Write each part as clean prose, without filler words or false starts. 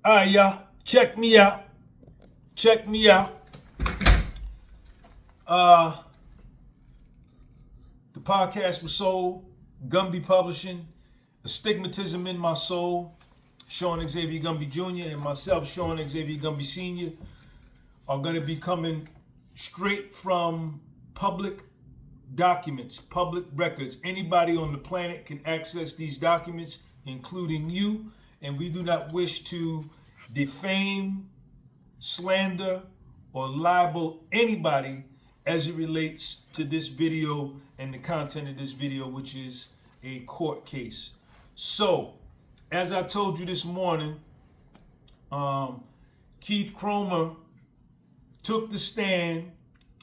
All right, y'all. Check me out. Check me out. The podcast was sold. Gumby Publishing. Astigmatism in My Soul. Sean Xavier Gumby Jr. and myself, Sean Xavier Gumby Sr., are going to be coming straight from public documents, public records. Anybody on the planet can access these documents, including you, and we do not wish to defame, slander, or libel anybody as it relates to this video and the content of this video, which is a court case. So, as I told you this morning, Keith Kromer took the stand.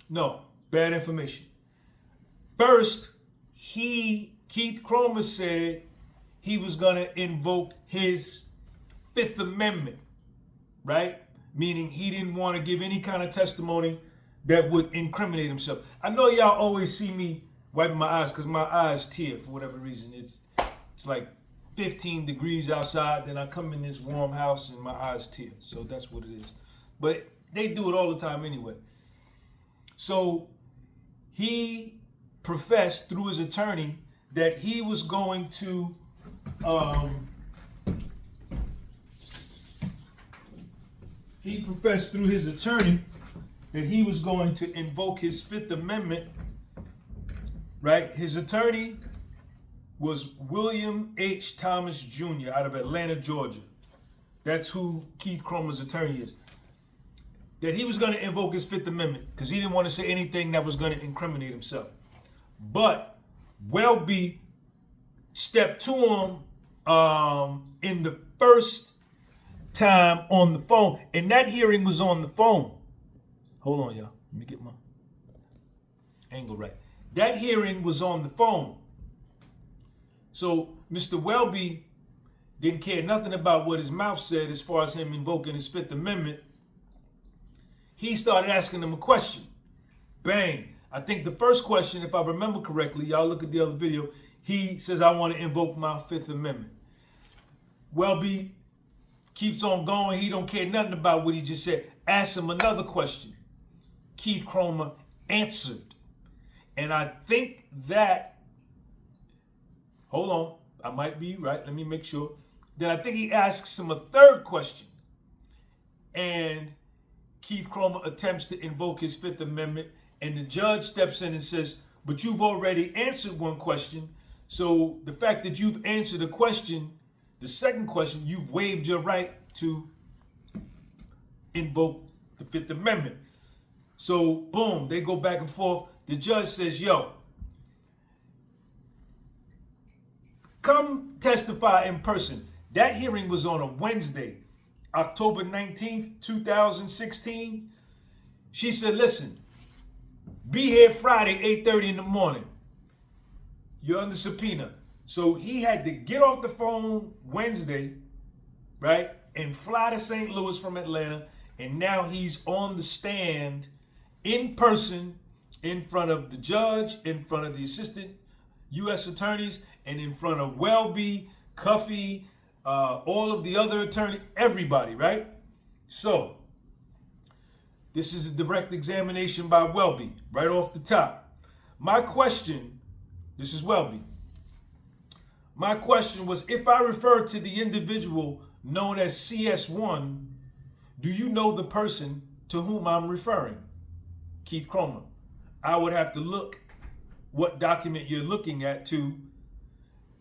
No, bad information. First, Keith Kromer said he was going to invoke his Fifth Amendment, right? Meaning he didn't want to give any kind of testimony that would incriminate himself. I know y'all always see me wiping my eyes because my eyes tear for whatever reason. It's like 15 degrees outside, then I come in this warm house and my eyes tear. So that's what it is. But they do it all the time anyway. So he professed through his attorney that he was going to invoke his Fifth Amendment, right? His attorney was William H. Thomas Jr. out of Atlanta, Georgia. That's who Keith Kromer's attorney is. That he was going to invoke his Fifth Amendment because he didn't want to say anything that was going to incriminate himself. But Welby stepped to him in the first time on the phone, and that hearing was on the phone. Hold on, y'all. Let me get my angle right. That hearing was on the phone. So Mr. Welby didn't care nothing about what his mouth said as far as him invoking his Fifth Amendment. He started asking him a question. Bang. I think the first question, if I remember correctly, y'all look at the other video, he says, I want to invoke my Fifth Amendment. Welby keeps on going. He don't care nothing about what he just said. Ask him another question. Keith Kromer answered. And I think that, hold on, I might be right. Let me make sure. Then I think he asks him a third question. And Keith Kromer attempts to invoke his Fifth Amendment. And the judge steps in and says, but you've already answered one question. So the fact that you've answered a question, the second question, you've waived your right to invoke the Fifth Amendment. So boom, they go back and forth. The judge says, yo, come testify in person. That hearing was on a Wednesday, October 19th, 2016. She said, listen, be here Friday, 8:30 in the morning. You're under subpoena. So he had to get off the phone Wednesday, right, and fly to St. Louis from Atlanta. And now he's on the stand in person in front of the judge, in front of the assistant U.S. attorneys, and in front of Welby, Cuffy, all of the other attorneys, everybody, right? So this is a direct examination by Welby, right off the top. My question, this is Welby. My question was, if I refer to the individual known as CS1, do you know the person to whom I'm referring? Keith Kromer. I would have to look what document you're looking at to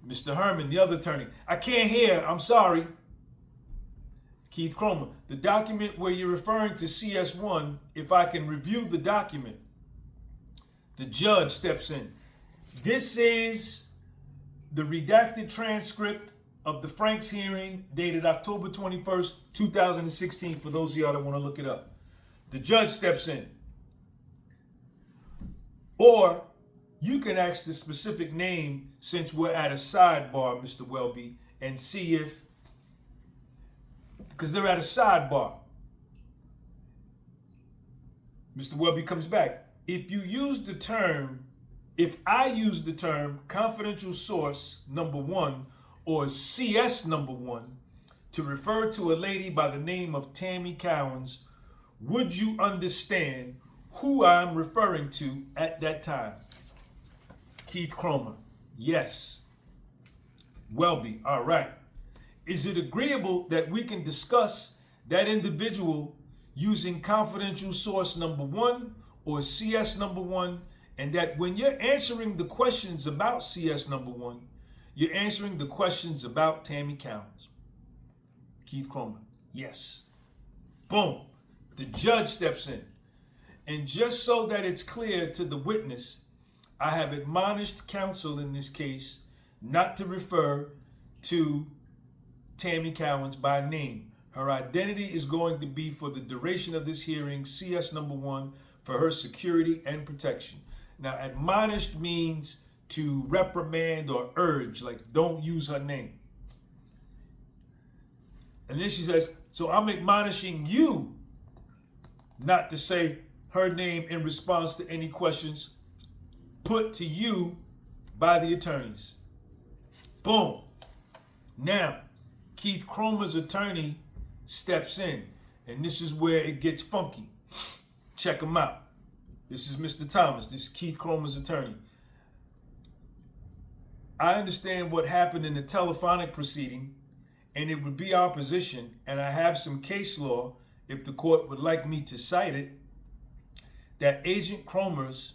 Mr. Herman, the other attorney. I can't hear, I'm sorry. Keith Kromer, the document where you're referring to CS1, if I can review the document, the judge steps in. This is the redacted transcript of the Franks hearing dated October 21st, 2016, for those of y'all that want to look it up. The judge steps in. Or you can ask the specific name since we're at a sidebar, Mr. Welby, and see if, because they're at a sidebar. Mr. Welby comes back. If I use the term confidential source number one or CS number one to refer to a lady by the name of Tammy Cowins, would you understand who I'm referring to at that time? Keith Kromer, yes. Welby, all right. Is it agreeable that we can discuss that individual using confidential source number 1 or CS number 1, and that when you're answering the questions about CS number 1, you're answering the questions about Tammy Cowins? Keith Kromer, yes. Boom. The judge steps in. And just so that it's clear to the witness, I have admonished counsel in this case not to refer to Tammy Cowins by name. Her identity is going to be, for the duration of this hearing, CS number 1, for her security and protection. Now, admonished means to reprimand or urge, like don't use her name. And then she says, so I'm admonishing you not to say her name in response to any questions put to you by the attorneys. Boom. Now, Keith Kromer's attorney steps in, and this is where it gets funky. Check him out. This is Mr. Thomas. This is Keith Kromer's attorney. I understand what happened in the telephonic proceeding, and it would be our position, and I have some case law, if the court would like me to cite it, that Agent Kromer's,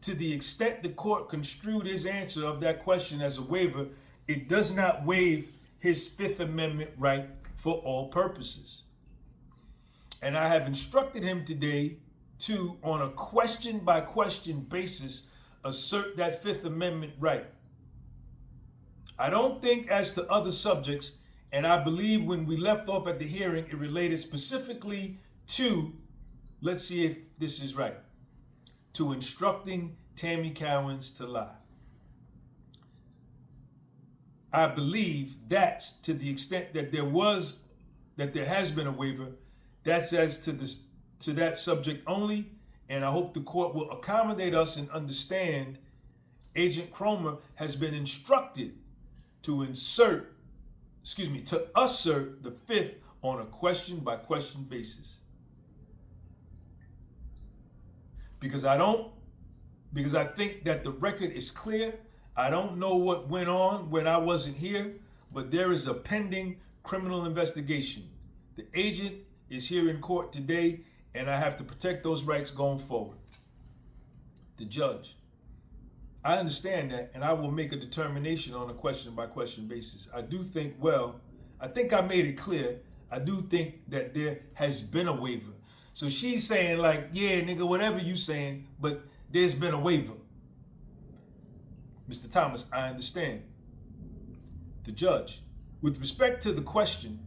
to the extent the court construed his answer of that question as a waiver, it does not waive his Fifth Amendment right for all purposes. And I have instructed him today to, on a question-by-question basis, assert that Fifth Amendment right. I don't think as to other subjects, and I believe when we left off at the hearing, it related specifically to, let's see if this is right, to instructing Tammy Cowins to lie. I believe that's to the extent that there has been a waiver, that's as to that subject only, and I hope the court will accommodate us and understand Agent Kromer has been instructed to assert the Fifth on a question-by-question basis. Because I think that the record is clear. I don't know what went on when I wasn't here, but there is a pending criminal investigation. The agent is here in court today, and I have to protect those rights going forward. The judge, I understand that, and I will make a determination on a question-by-question basis. I think I made it clear. I do think that there has been a waiver. So she's saying like, yeah, nigga, whatever you saying, but there's been a waiver. Mr. Thomas, I understand. The judge, with respect to the question,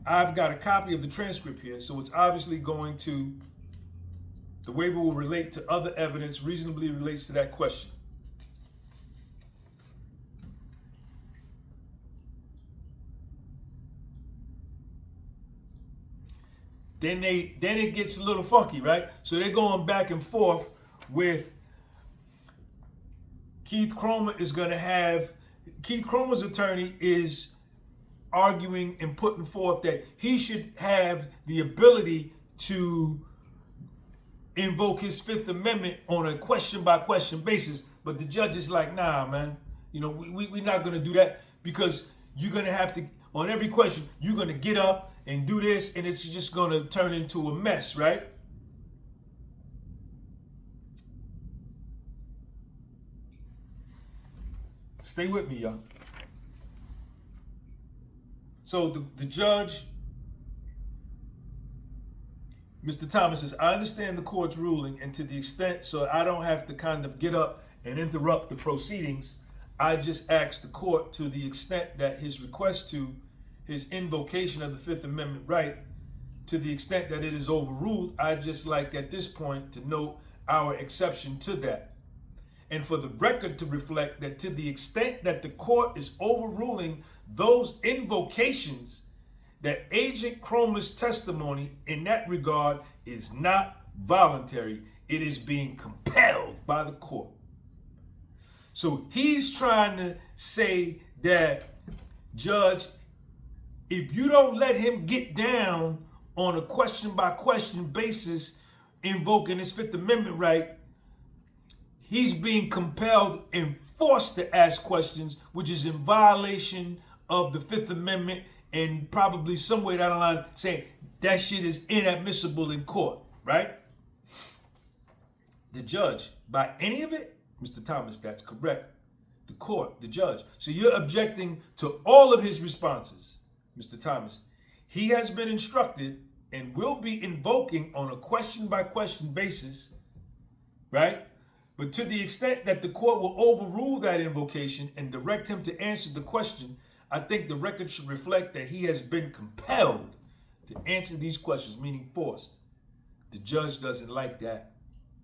I've got a copy of the transcript here, so it's obviously the waiver will relate to other evidence, reasonably relates to that question. Then it gets a little funky, right? So they're going back and forth with Keith Kromer Keith Kromer's attorney is arguing and putting forth that he should have the ability to invoke his Fifth Amendment on a question-by-question basis. But the judge is like, nah, man, we're not going to do that, because you're going to have to, on every question, you're going to get up and do this, and it's just going to turn into a mess, right? Stay with me, y'all. So the judge, Mr. Thomas, says, I understand the court's ruling, and to the extent so I don't have to kind of get up and interrupt the proceedings, I just ask the court, to the extent that his request to his invocation of the Fifth Amendment right, to the extent that it is overruled, I just like at this point to note our exception to that. And for the record to reflect that to the extent that the court is overruling those invocations, that Agent Kromer's testimony in that regard is not voluntary. It is being compelled by the court. So he's trying to say that, Judge, if you don't let him get down on a question-by-question basis, invoking his Fifth Amendment right, he's being compelled and forced to ask questions, which is in violation of the Fifth Amendment, and probably somewhere down the line saying that shit is inadmissible in court, right? The judge, by any of it, Mr. Thomas, that's correct. The court, the judge. So you're objecting to all of his responses, Mr. Thomas. He has been instructed and will be invoking on a question-by-question basis, right? But to the extent that the court will overrule that invocation and direct him to answer the question, I think the record should reflect that he has been compelled to answer these questions, meaning forced. The judge doesn't like that.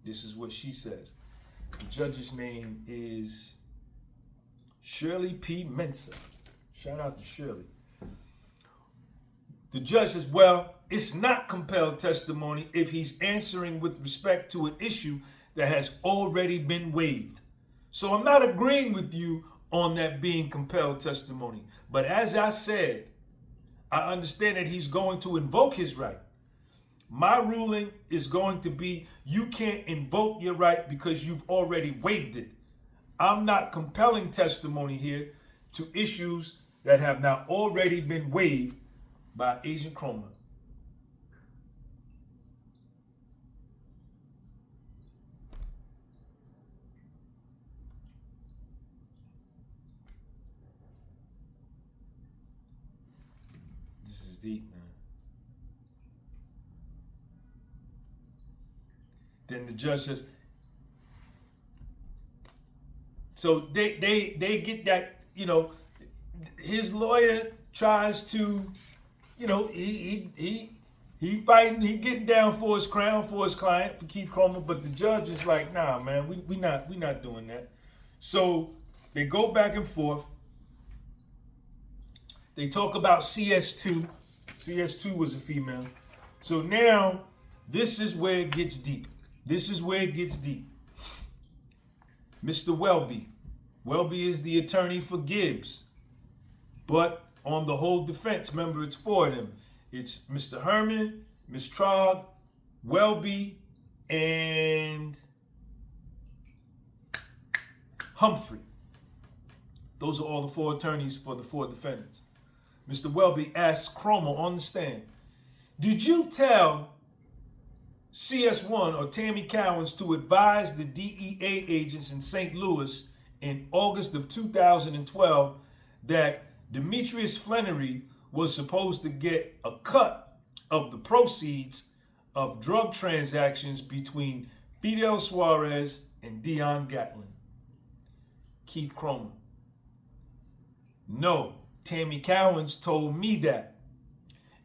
This is what she says. The judge's name is Shirley P. Mensa. Shout out to Shirley. The judge says, well, it's not compelled testimony if he's answering with respect to an issue that has already been waived. So I'm not agreeing with you on that being compelled testimony. But as I said, I understand that he's going to invoke his right. My ruling is going to be you can't invoke your right because you've already waived it. I'm not compelling testimony here to issues that have now already been waived by Agent Kromer. This is deep, man. Then the judge says, so they get that, his lawyer tries to, he fighting, he getting down for his crown, for his client, for Keith Kromer, but the judge is like, nah, man, we not doing that. So they go back and forth. They talk about CS2. CS2 was a female. So now this is where it gets deep. This is where it gets deep. Mr. Welby. Welby is the attorney for Gibbs. But on the whole defense, remember, it's four of them. It's Mr. Herman, Ms. Trogg, Welby, and Humphrey. Those are all the four attorneys for the four defendants. Mr. Welby asks Kromer on the stand, did you tell CS1 or Tammy Cowins to advise the DEA agents in St. Louis in August of 2012 that Demetrius Flannery was supposed to get a cut of the proceeds of drug transactions between Fidel Suarez and Dion Gatlin? Keith Kromer. No, Tammy Cowins told me that.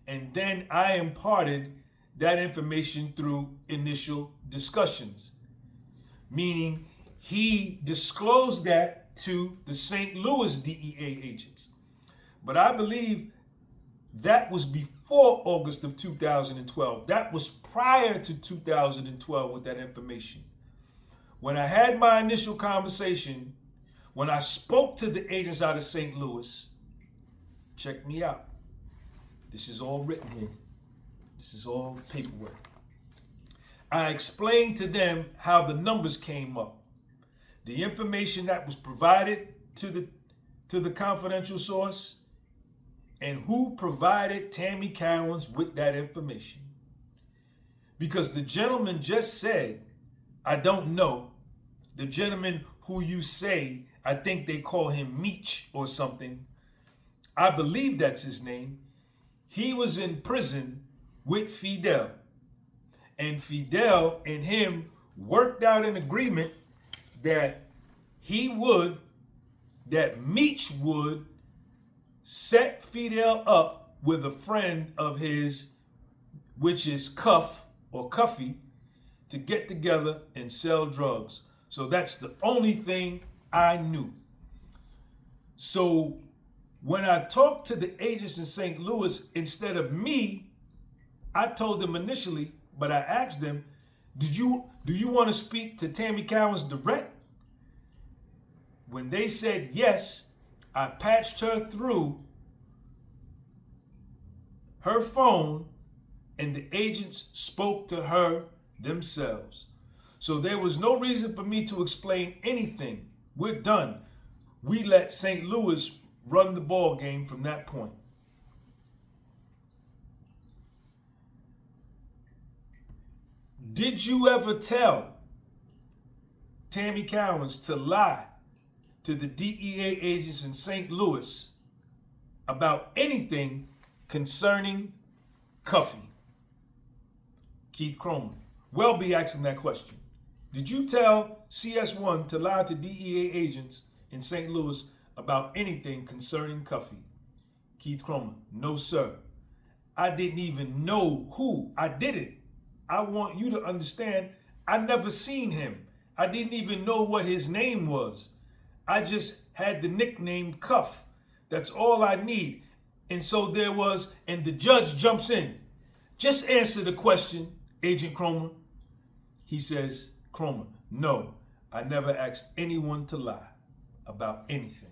And then I imparted that information through initial discussions, meaning he disclosed that to the St. Louis DEA agents. But I believe that was before August of 2012. That was prior to 2012 with that information. When I had my initial conversation, when I spoke to the agents out of St. Louis, check me out. This is all written here. This is all paperwork. I explained to them how the numbers came up. The information that was provided to the confidential source, and who provided Tammy Cowins with that information. Because the gentleman just said, I don't know. The gentleman who you say, I think they call him Meech or something. I believe that's his name. He was in prison with Fidel. And Fidel and him worked out an agreement that Meech would set Fidel up with a friend of his, which is Cuffy, to get together and sell drugs. So that's the only thing I knew. So when I talked to the agents in St. Louis, instead of me, I told them initially, but I asked them, do you want to speak to Tammy Cowins direct? When they said yes, I patched her through her phone and the agents spoke to her themselves. So there was no reason for me to explain anything. We're done. We let St. Louis run the ball game from that point. Did you ever tell Tammy Cowins to lie to the DEA agents in St. Louis about anything concerning Cuffy? Keith Kromer. Well be asking that question. Did you tell CS1 to lie to DEA agents in St. Louis about anything concerning Cuffy? Keith Kromer. No, sir. I didn't even know who. I didn't. I want you to understand, I never seen him. I didn't even know what his name was. I just had the nickname Cuff. That's all I need. And so there was, and the judge jumps in. Just answer the question, Agent Kromer. He says, Kromer, no, I never asked anyone to lie about anything.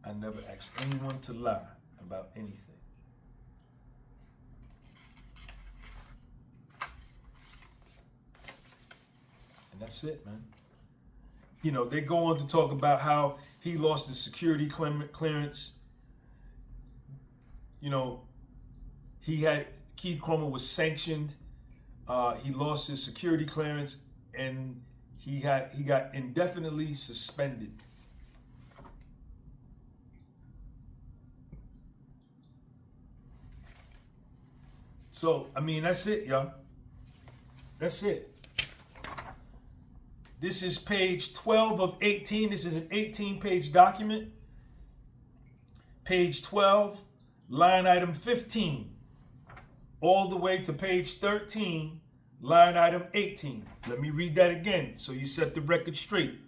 I never asked anyone to lie about anything. And that's it, man. You know, they go on to talk about how he lost his security clearance. You know, Keith Kromer was sanctioned. He lost his security clearance, and he got indefinitely suspended. So, I mean, that's it, y'all. That's it. This is page 12 of 18. This is an 18-page document. Page 12, line item 15, all the way to page 13, line item 18. Let me read that again so you set the record straight.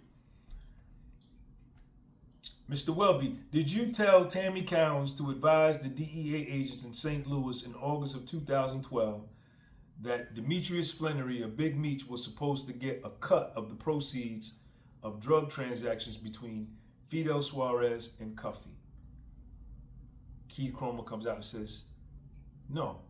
Mr. Welby, did you tell Tammy Cowins to advise the DEA agents in St. Louis in August of 2012 that Demetrius Flannery, or Big Meech, was supposed to get a cut of the proceeds of drug transactions between Fidel Suarez and Cuffy? Keith Kromer comes out and says, no.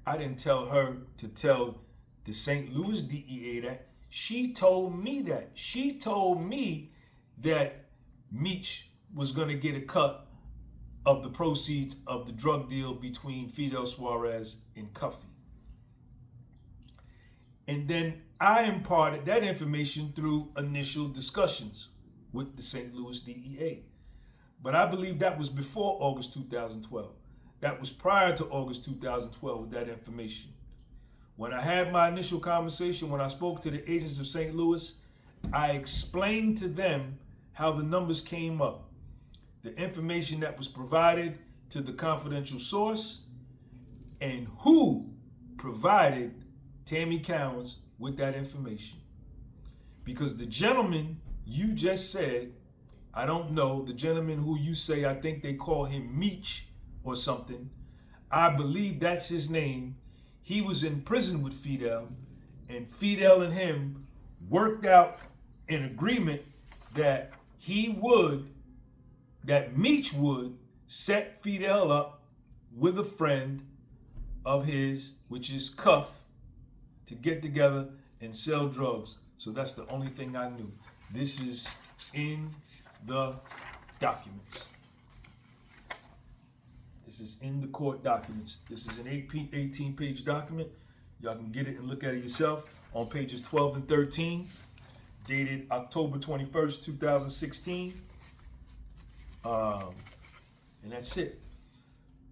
I didn't tell her to tell the St. Louis DEA that. She told me that. She told me that Meech was going to get a cut of the proceeds of the drug deal between Fidel Suarez and Cuffy. And then I imparted that information through initial discussions with the St. Louis DEA. But I believe that was before August 2012. That was prior to August 2012 with that information. When I had my initial conversation, when I spoke to the agents of St. Louis, I explained to them how the numbers came up, the information that was provided to the confidential source, and who provided Tammy Cowins with that information. Because the gentleman you just said, I don't know, the gentleman who you say, I think they call him Meech or something, I believe that's his name. He was in prison with Fidel, and Fidel and him worked out an agreement that Meech would set Fidel up with a friend of his, which is Cuff, to get together and sell drugs. So that's the only thing I knew. This is in the documents. This is in the court documents. This is an 18-page document. Y'all can get it and look at it yourself on pages 12 and 13, dated October 21st, 2016. And that's it.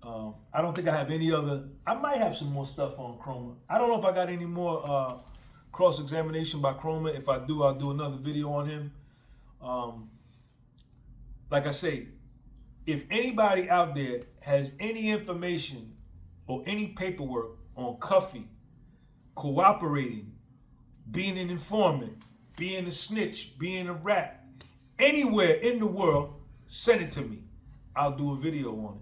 I don't think I have any other. I might have some more stuff on Kromer. I don't know if I got any more cross-examination by Kromer. If I do, I'll do another video on him. Like I say, if anybody out there has any information or any paperwork on Cuffy cooperating, being an informant, being a snitch, being a rat, anywhere in the world, send it to me. I'll do a video on it.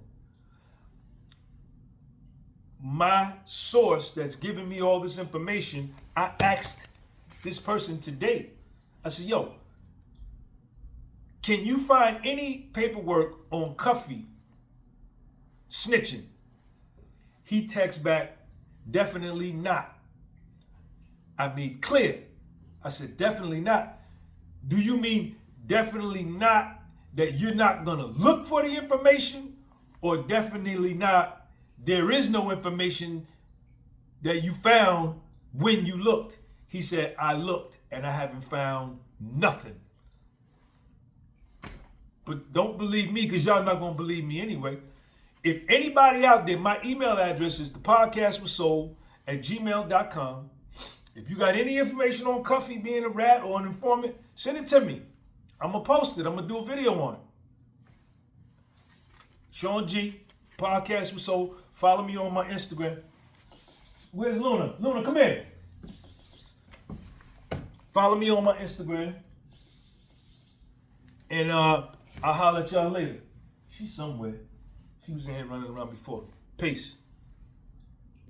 My source that's giving me all this information, I asked this person today. I said, yo, can you find any paperwork on Cuffy snitching? He texts back, definitely not. I made clear. I said, definitely not. Do you mean definitely not that you're not gonna look for the information, or definitely not there is no information that you found when you looked? He said, I looked and I haven't found nothing. But don't believe me, because y'all not gonna believe me anyway. If anybody out there, my email address is thepodcastwassold@gmail.com. If you got any information on Cuffy being a rat or an informant, send it to me. I'm gonna post it. I'm gonna do a video on it. Sean G, Podcast was Sold. Follow me on my Instagram. Where's Luna? Luna, come here. Follow me on my Instagram. And I'll holler at y'all later. She's somewhere. She was in here running around before. Peace.